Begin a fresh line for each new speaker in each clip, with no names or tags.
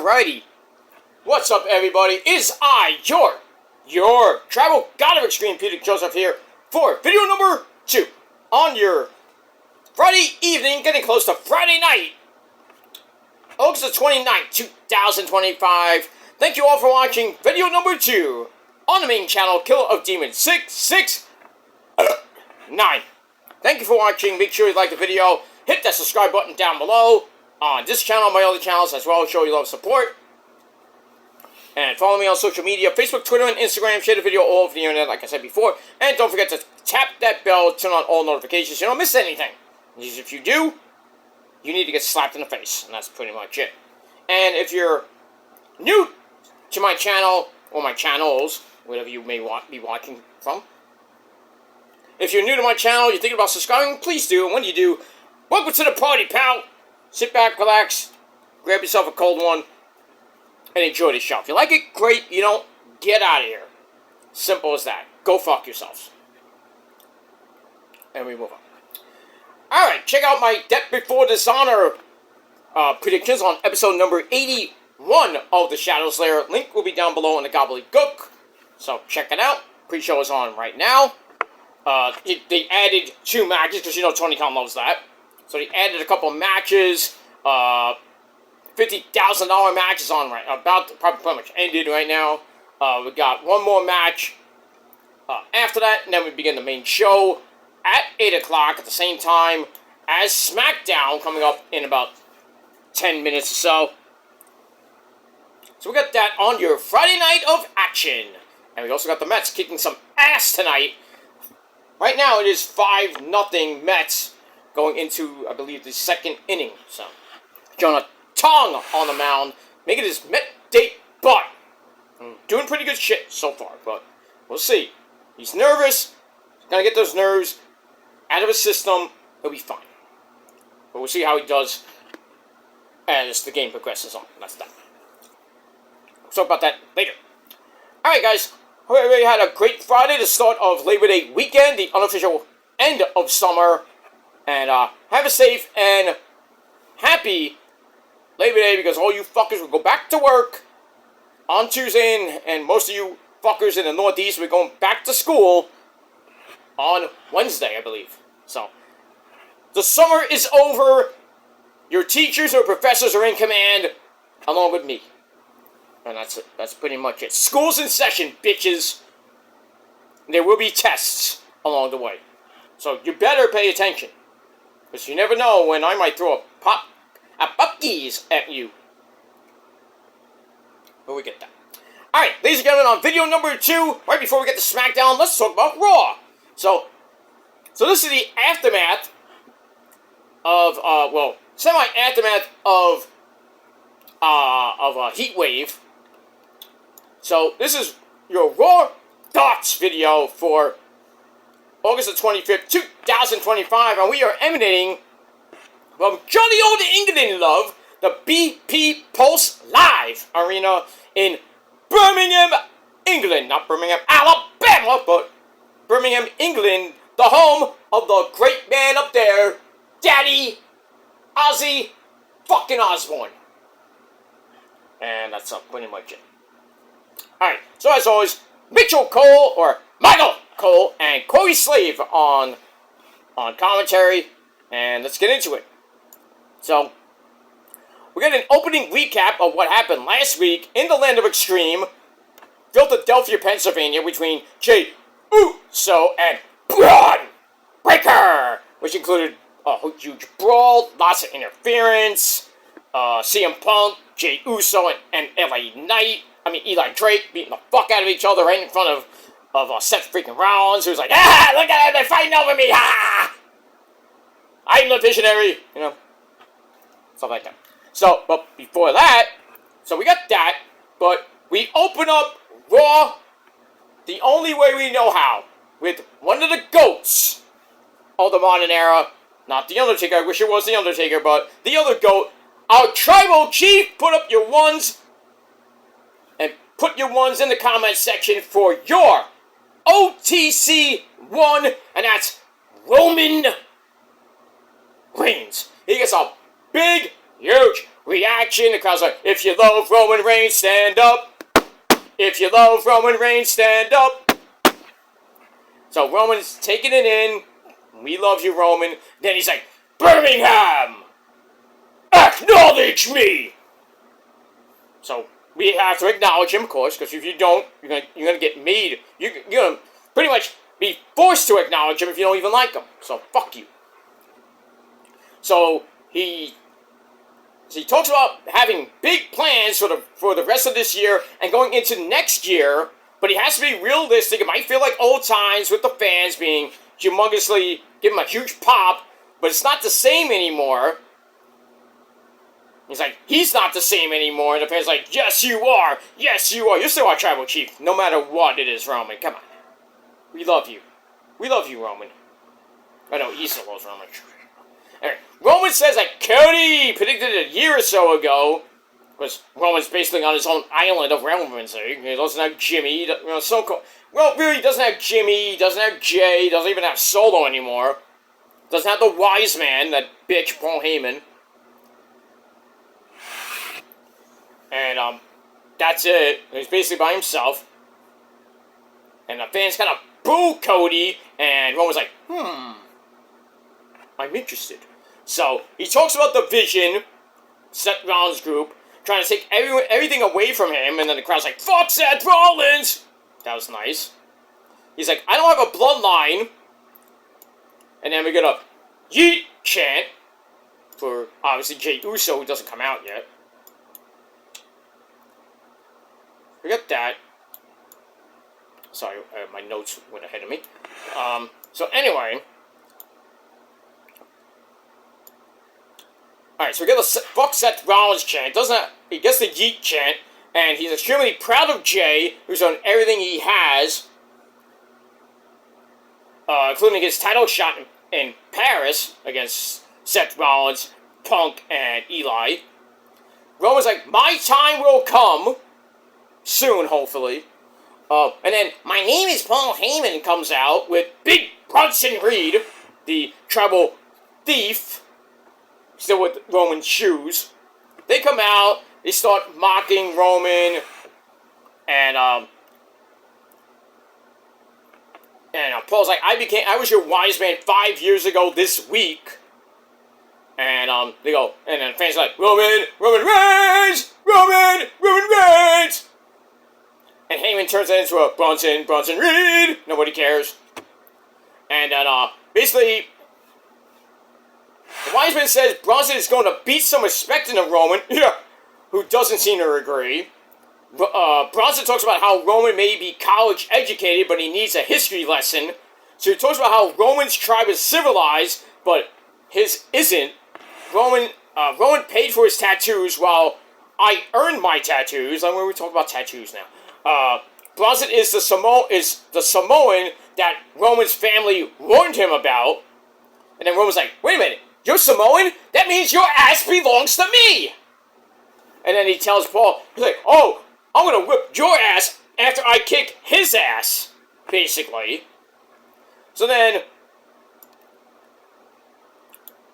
Alrighty, what's up everybody, is I, your travel god of extreme, Peter Joseph here, for video number 2, on your Friday evening, getting close to Friday night, August the 29th, 2025, thank you all for watching video number 2, on the main channel, Killer of Demons 669, thank you for watching, make sure you like the video, hit that subscribe button down below, on this channel and my other channels as well, show you love support. And follow me on social media, Facebook, Twitter, and Instagram. Share the video all over the internet, like I said before. And don't forget to tap that bell, turn on all notifications so you don't miss anything. Because if you do, you need to get slapped in the face. And that's pretty much it. And if you're new to my channel, or my channels, whatever you may be watching from. If you're new to my channel, you're thinking about subscribing, please do. And when you do, welcome to the party, pal. Sit back, relax, grab yourself a cold one, and enjoy the show. If you like it, great. You don't, get out of here. Simple as that. Go fuck yourselves. And we move on. Alright, check out my Death Before Dishonor predictions on episode number 81 of The Shadow Slayer. Link will be down below in the gobbledygook. So check it out. Pre-show is on right now. They added 2 matches, because you know Tony Khan loves that. So they added a couple of matches, $50,000 matches on right, probably pretty much ended right now. We got one more match after that, and then we begin the main show at 8 o'clock at the same time as SmackDown, coming up in about 10 minutes or so. So we got that on your Friday night of action. And we also got the Mets kicking some ass tonight. Right now it is 5-0 Mets. Going into, I believe, the second inning. So, Jonah Tong on the mound, making his Met debut. Doing pretty good shit so far, but we'll see. He's nervous. He's gonna get those nerves out of his system. He'll be fine. But we'll see how he does as the game progresses on. That's that. We'll talk about that later. Alright, guys. Hope everybody had a great Friday, the start of Labor Day weekend, the unofficial end of summer. And have a safe and happy Labor Day, because all you fuckers will go back to work on Tuesday, and most of you fuckers in the Northeast will be going back to school on Wednesday, I believe. So, the summer is over. Your teachers or professors are in command, along with me. And that's it. That's pretty much it. School's in session, bitches. There will be tests along the way. So, you better pay attention. Because you never know when I might throw a puppies at you. But we get that. Alright, ladies and gentlemen, on video number 2, right before we get to SmackDown, let's talk about Raw. So this is the aftermath of, semi-aftermath of a heat wave. So this is your Raw thoughts video for August the 25th, 2025, and we are emanating from Johnny Old England Love, the BP Pulse Live Arena in Birmingham, England. Not Birmingham, Alabama, but Birmingham, England, the home of the great man up there, Daddy Ozzy fucking Osbourne. And that's pretty much it. Alright, so as always, Mitchell Cole, or Michael Cole, and Corey Slave on commentary, and let's get into it. So, we got an opening recap of what happened last week in the Land of Extreme, Philadelphia, Pennsylvania, between Jey Uso and Braun Breaker, which included a huge brawl, lots of interference, CM Punk, Jey Uso, and Eli Drake beating the fuck out of each other right in front of Seth freaking Rollins, who's like, look at them, they're fighting over me, I'm the visionary, you know, stuff like that. So, but before that, so we got that, but we open up Raw the only way we know how, with one of the GOATs of the modern era, not The Undertaker, I wish it was The Undertaker, but the other GOAT, our tribal chief. Put up your ones, and put your ones in the comment section for your OTC 1, and that's Roman Reigns. He gets a big, huge reaction. The crowd's like, if you love Roman Reigns, stand up. If you love Roman Reigns, stand up. So Roman's taking it in. We love you, Roman. Then he's like, Birmingham, acknowledge me. So we have to acknowledge him, of course, because if you don't, you're gonna get made. You're gonna pretty much be forced to acknowledge him if you don't even like him. So fuck you. So he talks about having big plans for the rest of this year and going into next year, but he has to be realistic. It might feel like old times with the fans being humongously, give him a huge pop, but it's not the same anymore. He's like, he's not the same anymore, and the fans like, yes you are, yes you are, you're still our tribal chief, no matter what it is, Roman, come on. We love you, Roman. I know, he still loves Roman. Anyway, Roman says that Cody predicted it a year or so ago, because Roman's basically on his own island of relevancy. He doesn't have Jimmy, well, really, he doesn't have Jimmy, he doesn't have Jay, he doesn't even have Solo anymore. Doesn't have the wise man, that bitch, Paul Heyman. And, that's it. He's basically by himself. And the fans kind of boo Cody, and Roman's like, I'm interested. So, he talks about the Vision, Seth Rollins group, trying to take everything away from him, and then the crowd's like, fuck Seth Rollins! That was nice. He's like, I don't have a bloodline. And then we get a yeet chant for, obviously, Jey Uso, who doesn't come out yet. Forget that. Sorry, my notes went ahead of me. So anyway. Alright, so we get the fuck Seth Rollins chant. He gets the yeet chant, and he's extremely proud of Jay, who's done everything he has, including his title shot in Paris against Seth Rollins, Punk, and Eli. Roman's like, my time will come. Soon, hopefully. And then, my name is Paul Heyman comes out with Big Bronson Reed, the tribal thief, still with Roman's shoes. They come out, they start mocking Roman, and Paul's like, I was your wise man 5 years ago this week. And, they go, and then fans are like, Roman Reigns! Roman Reigns! And Heyman turns that into a Bronson Reed. Nobody cares. And then, basically, the wise man says Bronson is going to beat some respect into Roman, who doesn't seem to agree. Bronson talks about how Roman may be college educated, but he needs a history lesson. So he talks about how Roman's tribe is civilized, but his isn't. Roman paid for his tattoos while I earned my tattoos. I'm going to talk about tattoos now. Bronson is the Samoan that Roman's family warned him about. And then Roman's like, wait a minute, you're Samoan? That means your ass belongs to me! And then he tells Paul, he's like, oh, I'm gonna whip your ass after I kick his ass, basically. So then,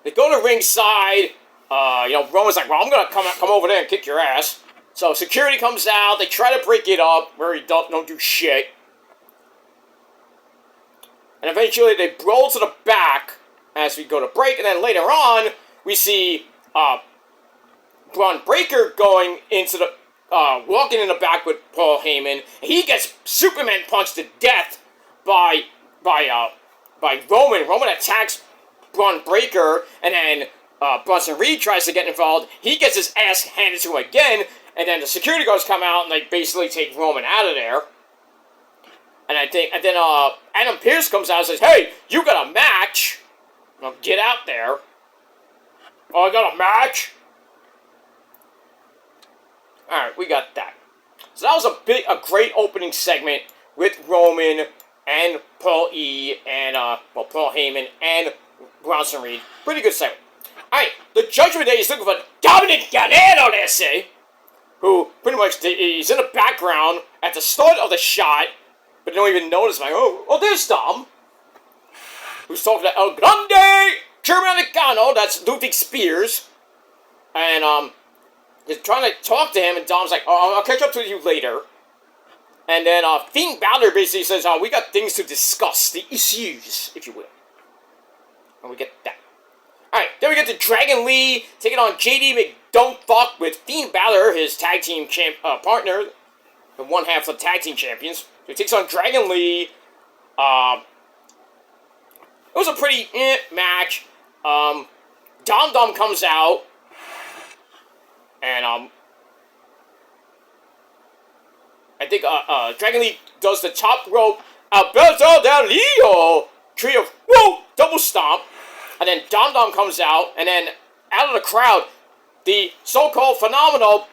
they go to ringside, Roman's like, well, I'm gonna come over there and kick your ass. So security comes out, they try to break it up, where he don't do shit. And eventually they brawl to the back as we go to break, and then later on, we see Braun Breaker going into the, walking in the back with Paul Heyman. He gets Superman punched to death by Roman. Roman attacks Braun Breaker, and then Bronson Reed tries to get involved. He gets his ass handed to him again, and then the security guards come out and they basically take Roman out of there. And then Adam Pearce comes out and says, "Hey, you got a match? Now get out there." "Oh, I got a match?" Alright, we got that. So that was a great opening segment with Roman and Paul E. and Paul Heyman and Bronson Reed. Pretty good segment. Alright, the Judgment Day is looking for Dominic Guerrero, they say, who pretty much he's in the background at the start of the shot, but they don't even notice him. Like, oh, there's Dom, who's talking to El Grande Germanicano, that's Ludwig Spears, and is trying to talk to him, and Dom's like, "Oh, I'll catch up with you later." And then Finn Balor basically says, "We got things to discuss, the issues, if you will." And we get that. Alright, then we get to Dragon Lee taking on JD McDunkfuck with Finn Balor, his tag team partner, and one half of the tag team champions. So he takes on Dragon Lee. It was a pretty match. Dom Dom comes out. And I think Dragon Lee does the top rope Alberto Del Rio trio, whoa, double stomp, and then Dom Dom comes out, and then out of the crowd, the so-called phenomenal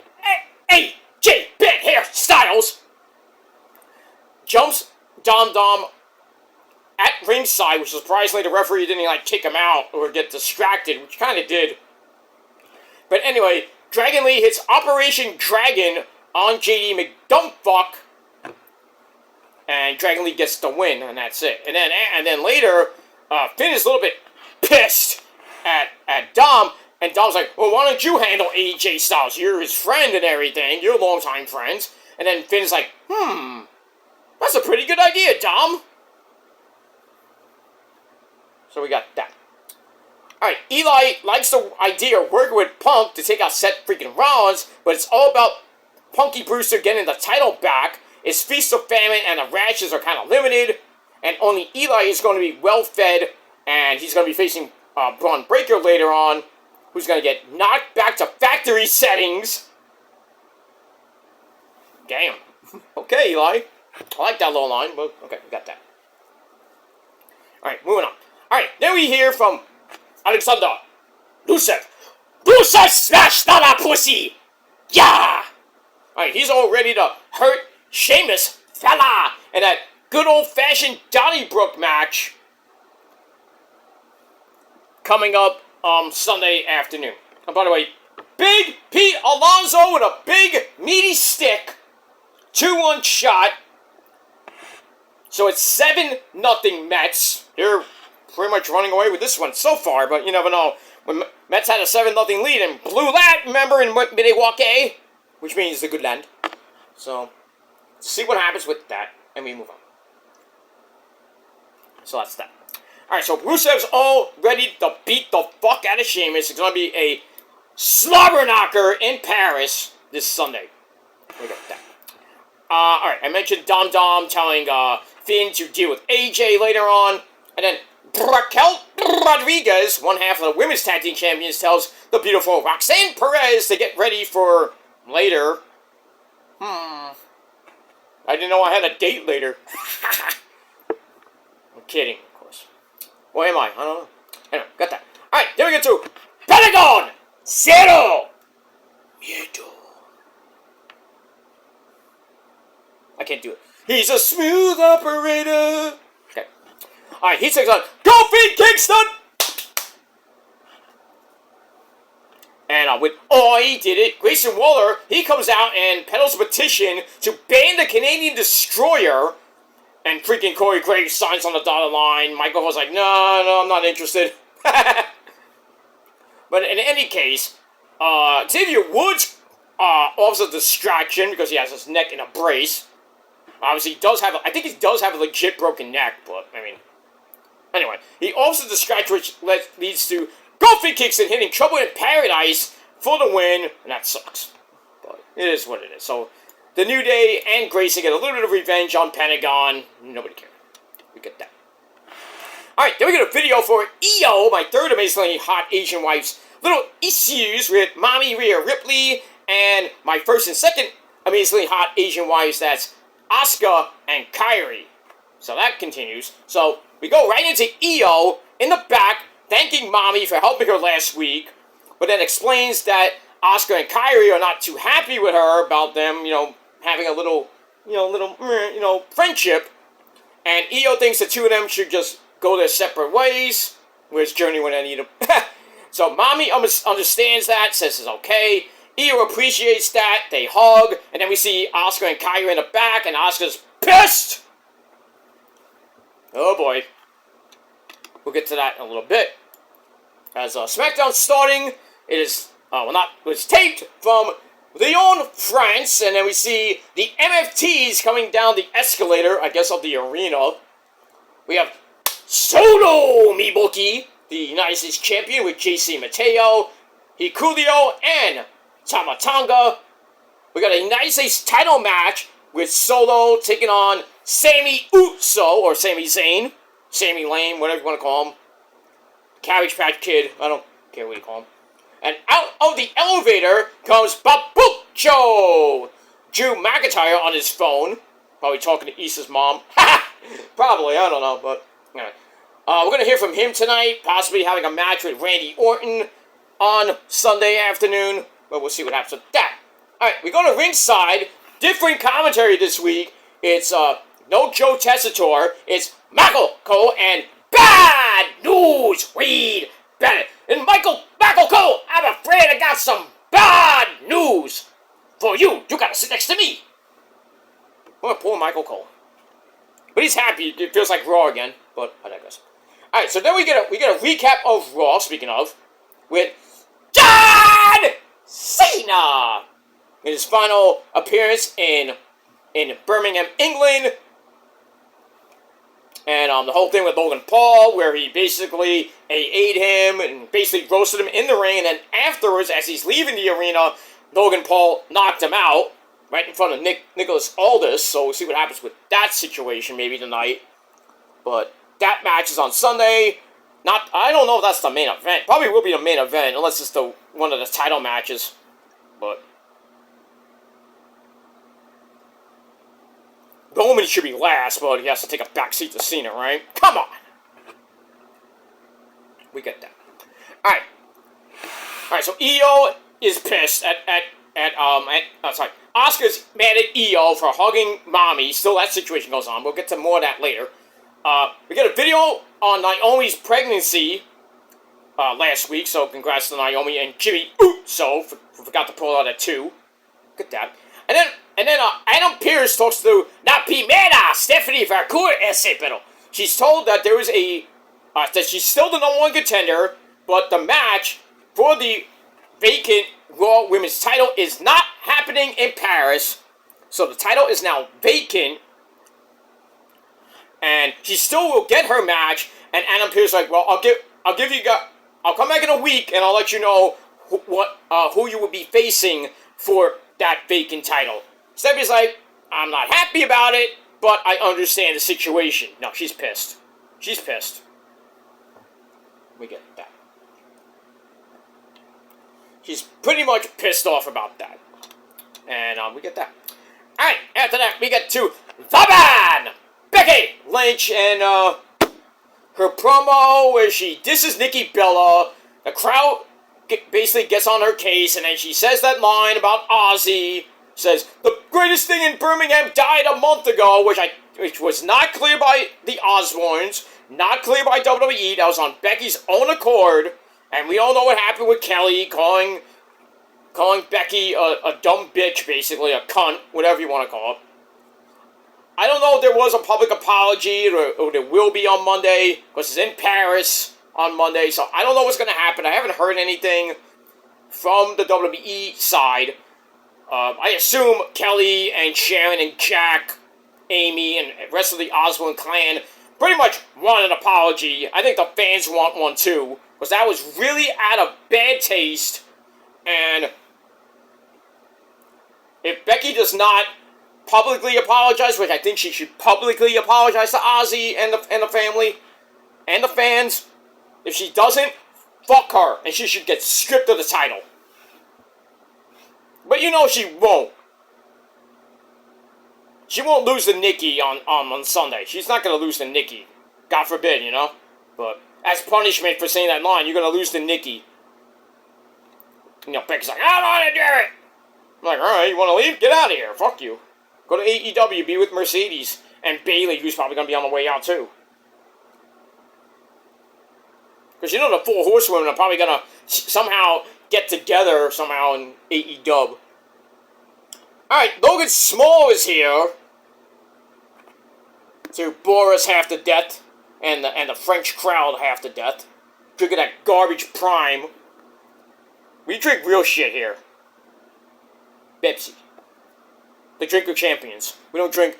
AJ Big Hair Styles jumps Dom Dom at ringside, which surprisingly the referee didn't like kick him out or get distracted, which kind of did. But anyway, Dragon Lee hits Operation Dragon on JD McDunkfuck, and Dragon Lee gets the win, and that's it. And then later, Finn is a little bit pissed at Dom, and Dom's like, "Well, why don't you handle AJ Styles? You're his friend and everything. You're longtime friends." And then Finn's like, "That's a pretty good idea, Dom." So we got that. Alright, Eli likes the idea of working with Punk to take out Seth freaking Rollins, but it's all about Punky Brewster getting the title back. It's Feast of Famine, and the rashes are kind of limited, and only Eli is going to be well-fed, and he's going to be facing Braun Breaker later on, who's going to get knocked back to factory settings. Damn. Okay, Eli. I like that little line, but okay, we got that. Alright, moving on. Alright, then we hear from Alexander Rusev. Rusev smashed on a pussy! Yeah! Alright, he's all ready to hurt Sheamus, fella, in that good old-fashioned Donnybrook match coming up Sunday afternoon. And by the way, Big Pete Alonso with a big, meaty stick. 2-1 shot. So it's 7-0 Mets. They're pretty much running away with this one so far, but you never know. When Mets had a 7-0 lead and blew that, remember, in Milwaukee, which means the good land. So, see what happens with that, and we move on. So that's that. Alright, so Rusev's all ready to beat the fuck out of Sheamus. It's going to be a slobber knocker in Paris this Sunday. We got that. Alright, I mentioned Dom Dom telling Finn to deal with AJ later on, and then Raquel Rodriguez, one half of the women's tag team champions, tells the beautiful Roxanne Perez to get ready for later. I didn't know I had a date later. I'm kidding, of course. Where am I? I don't know. Anyway, got that. Alright, then we get to Pentagon Zero Miedo. I can't do it. He's a smooth operator. Okay. Alright, he takes on Kofi Kingston. And with he did it, Grayson Waller, he comes out and peddles a petition to ban the Canadian Destroyer. And freaking Corey Graves signs on the dotted line. Michael was like, no, I'm not interested. But in any case, Xavier Woods offers a distraction because he has his neck in a brace. Obviously, he does have I think he does have a legit broken neck, but, I mean... Anyway, he offers a distraction which leads to Kofi Kingston hitting Trouble in Paradise for the win, and that sucks. But it is what it is. So, the New Day and Grayson get a little bit of revenge on Pentagon. Nobody cared. We get that. Alright, then we get a video for EO, my third amazingly hot Asian wife's little issues with Mommy Rhea Ripley, and my first and second amazingly hot Asian wives, that's Asuka and Kairi. So that continues. So we go right into EO in the back, thanking Mommy for helping her last week, but then explains that Asuka and Kairi are not too happy with her about them, having a little friendship. And EO thinks the two of them should just go their separate ways. Where's Journey when I need him? So Mommy understands that, says it's okay. EO appreciates that, they hug, and then we see Asuka and Kairi in the back, and Asuka's pissed! Oh boy. We'll get to that in a little bit. As SmackDown starting, it is, it was taped from Lyon, France, and then we see the MFTs coming down the escalator, I guess, of the arena. We have Solo Miboki, the United States champion, with JC Mateo, Hikuleo, and Tamatanga. We got a United States title match with Solo taking on Sami Uso, or Sami Zayn, Sami Lane, whatever you want to call him. Cabbage Patch Kid, I don't care what you call him. And out of the elevator comes Babucho! Drew McIntyre on his phone. Probably talking to Issa's mom. Probably, I don't know, but... Anyway. We're going to hear from him tonight, possibly having a match with Randy Orton on Sunday afternoon. But we'll see what happens with that. Alright, we go to ringside. Different commentary this week. It's, no Joe Tessitore. It's Michael Cole and Bad News Reed Bennett. And Michael Cole, I'm afraid I got some bad news for you. You gotta sit next to me. Oh, poor Michael Cole. But he's happy. It feels like Raw again. But I digress. Alright, so then we get a recap of Raw, speaking of, with John Cena in his final appearance in Birmingham, England. And the whole thing with Logan Paul, where he basically ate him and basically roasted him in the ring. And then afterwards, as he's leaving the arena, Logan Paul knocked him out right in front of Nicholas Aldis. So we'll see what happens with that situation maybe tonight. But that match is on Sunday. I don't know if that's the main event. Probably will be the main event, unless it's one of the title matches. But Roman should be last, but he has to take a backseat to Cena, right? Come on! We get that. Alright, so Io is pissed sorry. Asuka's mad at Io for hugging Mommy. Still, that situation goes on. We'll get to more of that later. We got a video on Naomi's pregnancy last week, so congrats to Naomi and Jimmy Uso. Forgot to pull out that too. Look at that. And then Adam Pearce talks to La Primera Stephanie Vacour ese, pero she's told that there is that she's still the #1 contender, but the match for the vacant Raw Women's title is not happening in Paris. So the title is now vacant, and she still will get her match. And Adam Pearce is like, well, I'll come back in a week and I'll let you know who you will be facing for that vacant title. Stephanie's like, I'm not happy about it, but I understand the situation. No, she's pissed. She's pissed. We get that. She's pretty much pissed off about that. And we get that. Alright, after that, we get to The Man! Becky Lynch and her promo where she disses Nikki Bella. The crowd basically gets on her case, and then she says that line about Ozzy. Says, the greatest thing in Birmingham died a month ago, which was not clear by the Osbournes, not clear by WWE. That was on Becky's own accord. And we all know what happened with Kelly calling Becky a dumb bitch, basically, a cunt, whatever you want to call it. I don't know if there was a public apology, or there will be on Monday, because it's in Paris on Monday, so I don't know what's going to happen. I haven't heard anything from the WWE side. I assume Kelly and Sharon and Jack, Amy, and the rest of the Osbourne clan pretty much want an apology. I think the fans want one too, because that was really out of bad taste. And if Becky does not publicly apologize, which I think she should publicly apologize to Ozzy and the family and the fans, if she doesn't, fuck her, and she should get stripped of the title. But you know she won't. She won't lose to Nikki on Sunday. She's not going to lose to Nikki. God forbid, you know? But as punishment for saying that line, you're going to lose to Nikki. You know, Becky's like, I don't want to do it. I'm like, alright, you want to leave? Get out of here. Fuck you. Go to AEW, be with Mercedes and Bayley, who's probably going to be on the way out too. Because you know the 4 horsewomen are probably going to somehow get together somehow in AEW. Alright, Logan Small is here to bore us half to death, and the French crowd half to death. Drinking that garbage Prime. We drink real shit here. Pepsi. The drink of champions. We don't drink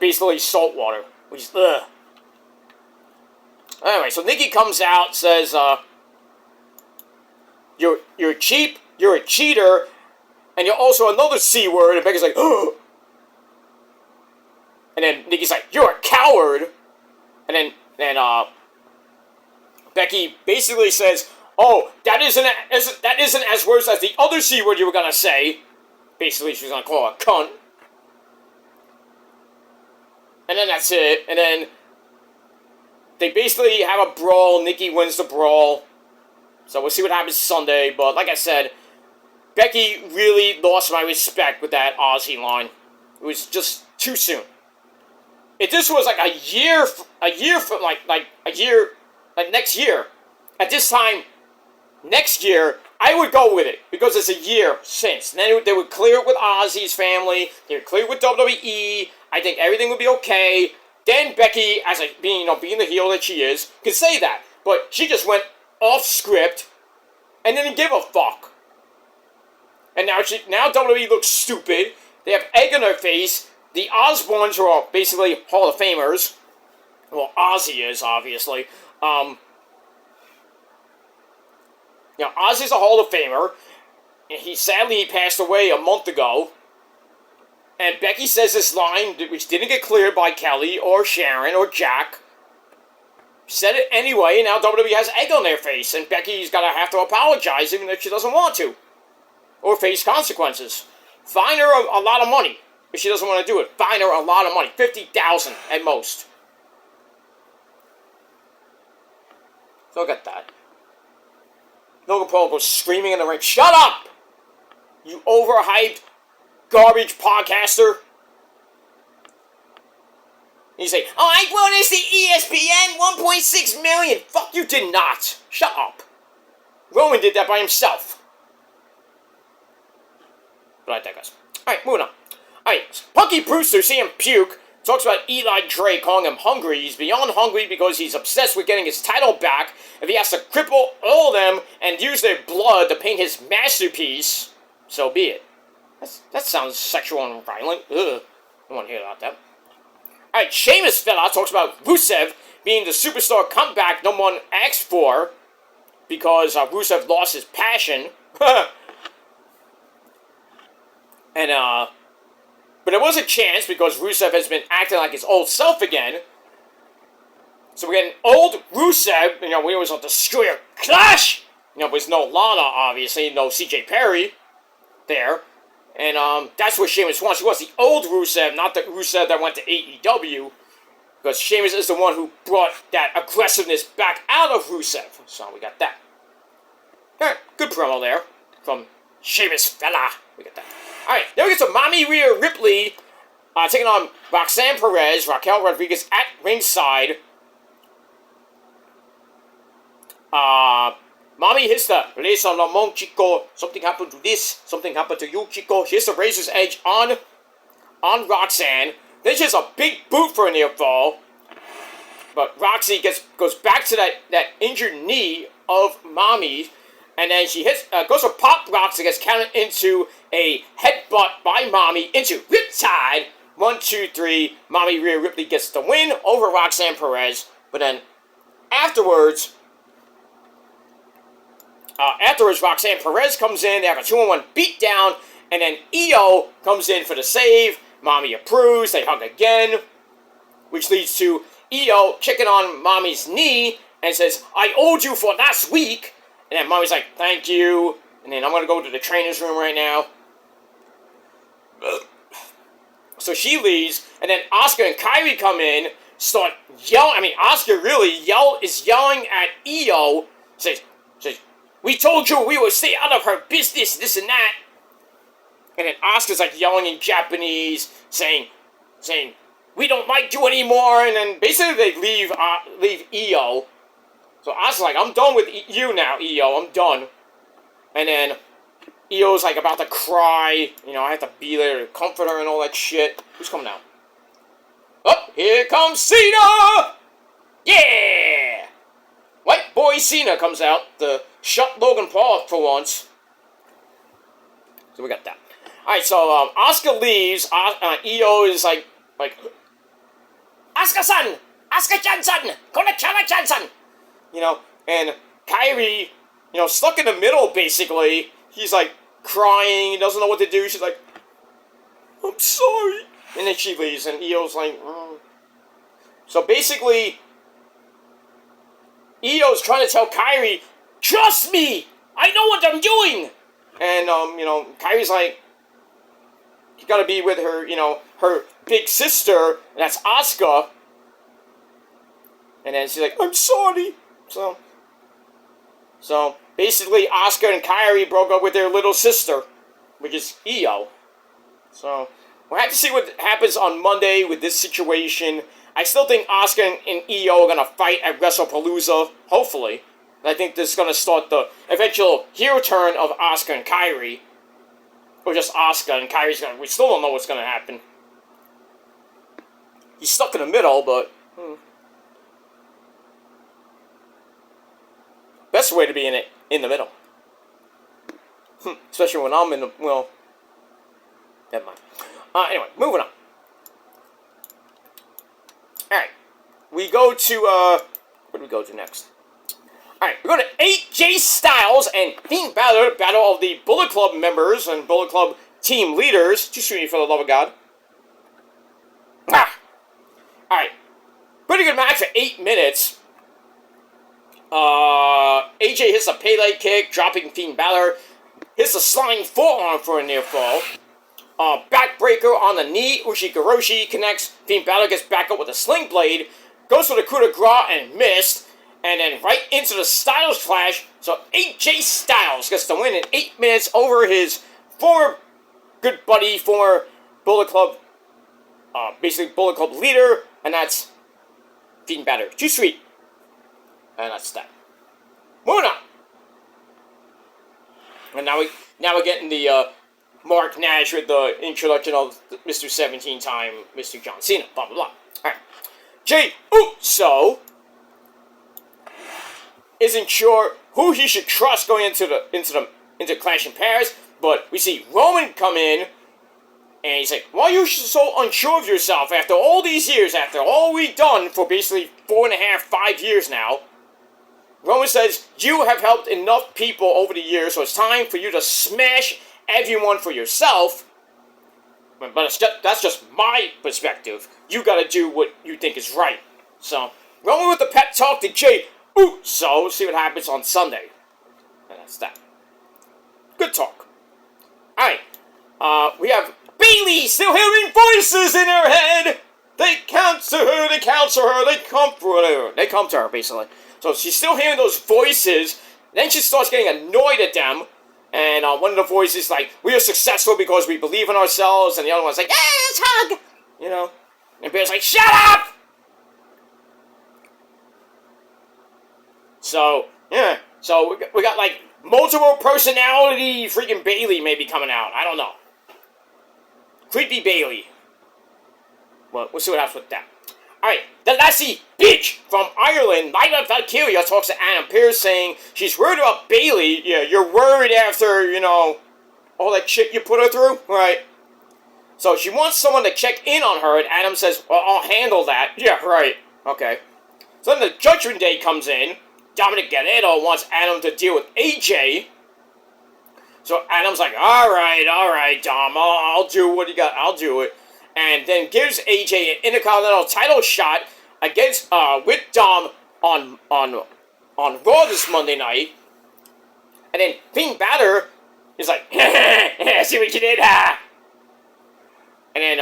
basically salt water, which is ugh. Anyway, so Nikki comes out, says, you're cheap, you're a cheater, and you're also another C word, and Becky's like, oh. And then Nikki's like, you're a coward. And then Becky basically says, oh, that isn't as worse as the other C word you were gonna say. Basically, she's gonna call her a cunt. And then that's it. And then they basically have a brawl. Nikki wins the brawl. So we'll see what happens Sunday. But like I said, Becky really lost my respect with that Aussie line. It was just too soon. If this was like a year from next year, at this time next year, I would go with it because it's a year since. And then they would clear it with Ozzy's family. They would clear it with WWE. I think everything would be okay. Then Becky, as being the heel that she is, could say that. But she just went off script and didn't give a fuck. And now WWE looks stupid. They have egg on their face. The Osbournes are all basically Hall of Famers. Well, Ozzy is, obviously. Ozzy's a Hall of Famer. Sadly, he passed away a month ago. And Becky says this line, which didn't get cleared by Kelly or Sharon or Jack. Said it anyway, and now WWE has egg on their face. And Becky's going to have to apologize even if she doesn't want to. Or face consequences. Fine her a lot of money. If she doesn't want to do it, fine her a lot of money. $50,000 at most. So look at that. Logan Paul goes screaming in the ring, shut up! You overhyped garbage podcaster. And you say, oh, I won this the ESPN 1.6 million. Fuck, you did not. Shut up. Roman did that by himself. But I digress. Alright, moving on. Alright, Punky Brewster, CM Puke, talks about Eli Drake calling him hungry. He's beyond hungry because he's obsessed with getting his title back. If he has to cripple all of them and use their blood to paint his masterpiece, so be it. That sounds sexual and violent. Ugh. I don't want to hear about that. Alright, Sheamus fella talks about Rusev being the superstar comeback no one asked for because Rusev lost his passion. And, but there was a chance because Rusev has been acting like his old self again. So we're getting old Rusev, we always want to screw your clash! But there's no Lana, obviously, no CJ Perry there. And that's what Sheamus wants. He wants the old Rusev, not the Rusev that went to AEW. Because Sheamus is the one who brought that aggressiveness back out of Rusev. So we got that. Alright, good promo there from Sheamus fella. We got that. Alright, then we get to Mommy Rhea Ripley taking on Roxanne Perez, Raquel Rodriguez at ringside. Mommy hits the Release on Lamont, Chico. Something happened to this. Something happened to you, Chico. She hits the Razor's Edge on Roxanne. Then she has a big boot for a near fall. But Roxy goes back to that injured knee of Mommy. And then she goes for Pop Roxy, gets counted into a headbutt by Mommy into Riptide. 1, 2, 3. Mommy Rhea Ripley gets the win over Roxanne Perez. But then afterwards, Roxanne Perez comes in. They have a 2-on-1 beatdown. And then Io comes in for the save. Mommy approves. They hug again. Which leads to Io checking on Mommy's knee and says, I owed you for last week. And then Mommy's like, thank you. And then I'm going to go to the trainer's room right now. So she leaves. And then Asuka and Kyrie come in. Start yelling. I mean, Asuka really is yelling at Io. Says, we told you we would stay out of her business, this and that. And then Asuka's like yelling in Japanese, saying, we don't like you anymore. And then basically they leave Io. So Asuka's like, I'm done with you now, Io. I'm done. And then Io's like about to cry. I have to be there to comfort her and all that shit. Who's coming out? Oh, here comes Cena! Yeah! White boy Cena comes out to shut Logan Paul up for once. So we got that. Alright, so, Asuka leaves. Io is like, Asuka-san! Asuka-chan-san! Konachana-chan-san! You know, and Kairi, you know, stuck in the middle, basically. He's, like, crying, he doesn't know what to do. She's like, I'm sorry. And then she leaves, and Io's like, So, basically, Io's trying to tell Kairi, trust me! I know what I'm doing! And, you know, Kairi's like, you gotta be with her, you know, her big sister, and that's Asuka. And then she's like, I'm sorry. So basically, Asuka and Kairi broke up with their little sister, which is Io. So we'll have to see what happens on Monday with this situation. I still think Asuka and Io are gonna fight at WrestlePalooza, hopefully. I think this is gonna start the eventual heel turn of Asuka and Kairi. Or just Asuka and Kairi's gonna... We still don't know what's gonna happen. He's stuck in the middle, but... Best way to be in the middle. Especially when I'm in the... Well... Never mind. Anyway, moving on. Alright. We go to, What do we go to next? Alright, we're going to AJ Styles and Fiend Balor, battle of the Bullet Club members and Bullet Club team leaders. Just shoot me for the love of God. Alright. Pretty good match for 8 minutes. AJ hits a Pele kick, dropping Fiend Balor. Hits a sliding forearm for a near fall. Backbreaker on the knee. Ushigoroshi connects. Fiend Balor gets back up with a sling blade. Goes for the coup de grace and missed. And then right into the Styles Clash. So AJ Styles gets the win in 8 minutes over his former good buddy, former Bullet Club, basically Bullet Club leader. And that's Fiend Balor. Too sweet. And that's that. Moving on. And now we're getting the Mark Nash with the introduction of Mr. 17-time Mr. John Cena. Blah, blah, blah. Alright. Jey Uso isn't sure who he should trust going into Clash in Paris, but we see Roman come in, and he's like, why are you so unsure of yourself after all these years, after all we've done for basically 4.5, 5 years now? Roman says, you have helped enough people over the years, so it's time for you to smash everyone for yourself. But that's just my perspective. You gotta do what you think is right. So, Roman with the pep talk to Jey Uso. See what happens on Sunday. And that's that. Good talk. Alright. We have Bayley still hearing voices in her head. They counsel her, they comfort her. They come to her, basically. So she's still hearing those voices. Then she starts getting annoyed at them. And one of the voices is like, we are successful because we believe in ourselves. And the other one's like, yes, hug. You know. And Bear's like, shut up! So, yeah. So we got like multiple personality freaking Bayley maybe coming out. I don't know. Creepy Bayley. Well, we'll see what happens with that. Alright, the lassie bitch from Ireland, Nyla Valkyria, talks to Adam Pearce saying she's worried about Bayley. Yeah, you're worried after, you know, all that shit you put her through? Right. So she wants someone to check in on her, and Adam says, well, I'll handle that. Yeah, right. Okay. So then the Judgment Day comes in. Dominic Guerrero wants Adam to deal with AJ. So Adam's like, alright, Dom, I'll do what you got, I'll do it. And then gives AJ an Intercontinental title shot against, with Dom on Raw this Monday night. And then Fiend Balor is like, see what you did, ha! And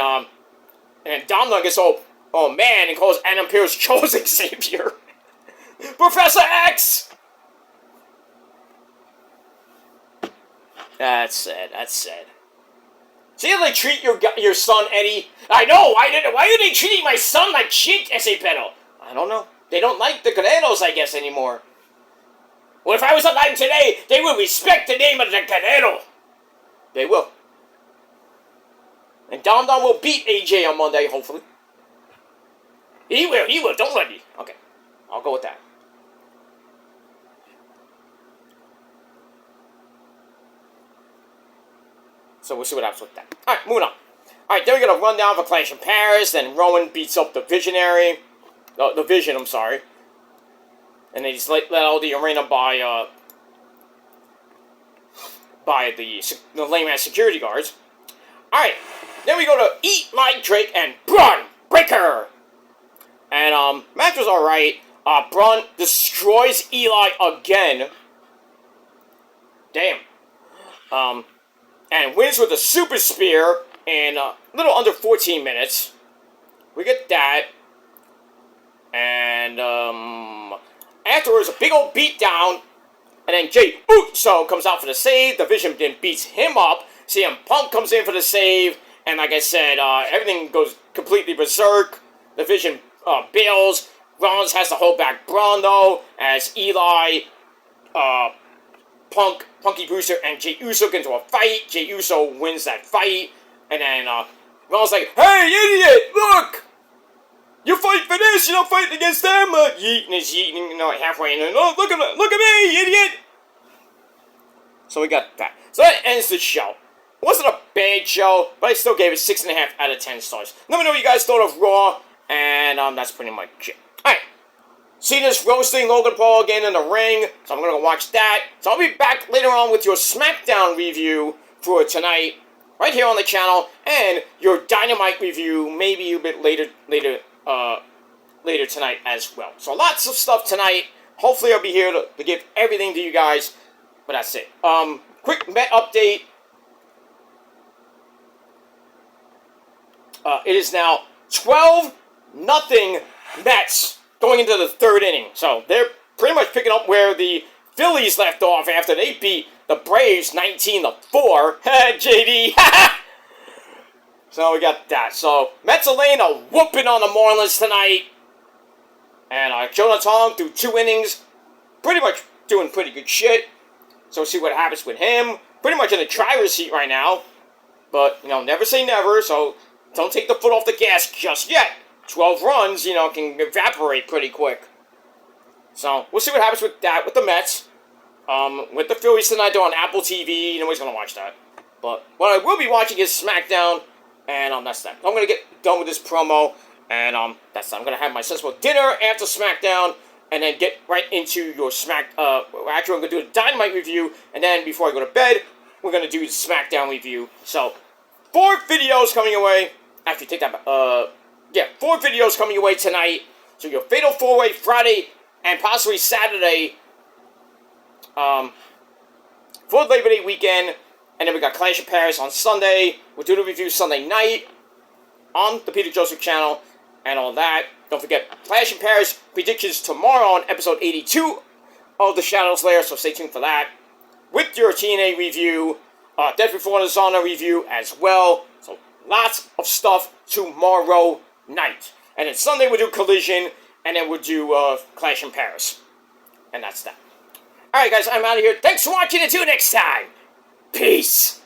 then Dom gets all man and calls Adam Pearce chosen savior. Professor X! That's sad. See how they treat your son, Eddie? I know, why are they treating my son like shit, S.A. Pedal? I don't know. They don't like the Guerreros, I guess, anymore. Well, if I was alive today, they would respect the name of the Guerrero. They will. And Dom will beat AJ on Monday, hopefully. He will, don't let me. Okay, I'll go with that. So we'll see what happens with that. Alright, moving on. Alright, then we got a rundown for Clash in Paris. Then Rowan beats up the Visionary. The Vision, I'm sorry. And they just let out the arena by the lame-ass security guards. Alright, then we go to Eat Like Drake and Braun Breaker. And, match was alright. Braun destroys Eli again. Damn. And wins with a super spear in a little under 14 minutes. We get that. And, afterwards, a big old beatdown. And then Jey Uso comes out for the save. The Vision then beats him up. CM Punk comes in for the save. And like I said, everything goes completely berserk. The Vision bails. Rollins has to hold back Braun, though, as Eli, Punky Brewster, and Jey Uso get into a fight. Jey Uso wins that fight. And then Rollins like, "Hey, idiot, look! You fight for this, you're not fighting against them!" Yeeting is yeeting, you know, halfway in. Oh, look at me, idiot! So we got that. So that ends the show. It wasn't a bad show, but I still gave it 6.5 out of 10 stars. Let me know what you guys thought of Raw, and that's pretty much it. Alright. Cena's roasting Logan Paul again in the ring, so I'm gonna go watch that. So I'll be back later on with your SmackDown review for tonight, right here on the channel, and your Dynamite review maybe a bit later tonight as well. So lots of stuff tonight. Hopefully I'll be here to give everything to you guys, but that's it. Quick Met update. It is now 12-0 Mets going into the third inning. So they're pretty much picking up where the Phillies left off after they beat the Braves 19-4. JD. So we got that. So Mets are laying a whooping on the Marlins tonight. And Jonathan through 2 innings, pretty much doing pretty good shit. So we'll see what happens with him. Pretty much in the driver's seat right now. But, you know, never say never, so don't take the foot off the gas just yet. 12 runs, you know, can evaporate pretty quick. So, we'll see what happens with that, with the Mets. With the Phillies tonight, they're on Apple TV. Nobody's going to watch that. But what I will be watching is SmackDown. And, that's that. I'm going to get done with this promo. And, that's that. I'm going to have my sensible dinner after SmackDown. And then get right into your actually, I'm going to do a Dynamite review. And then, before I go to bed, we're going to do the SmackDown review. So, 4 videos coming your way. Actually, take that back. 4 videos coming your way tonight. So your Fatal 4-Way Friday and possibly Saturday for Labor Day weekend. And then we got Clash of Paris on Sunday. We'll do the review Sunday night on the Peter Joseph channel and all that. Don't forget, Clash of Paris predictions tomorrow on episode 82 of The Shadows Lair, so stay tuned for that. With your TNA review, Death Before Dishonor review as well. So lots of stuff tomorrow night. And then Sunday we'll do Collision, and then we'll do Clash in Paris. And that's that. Alright guys, I'm out of here. Thanks for watching. Until next time. Peace.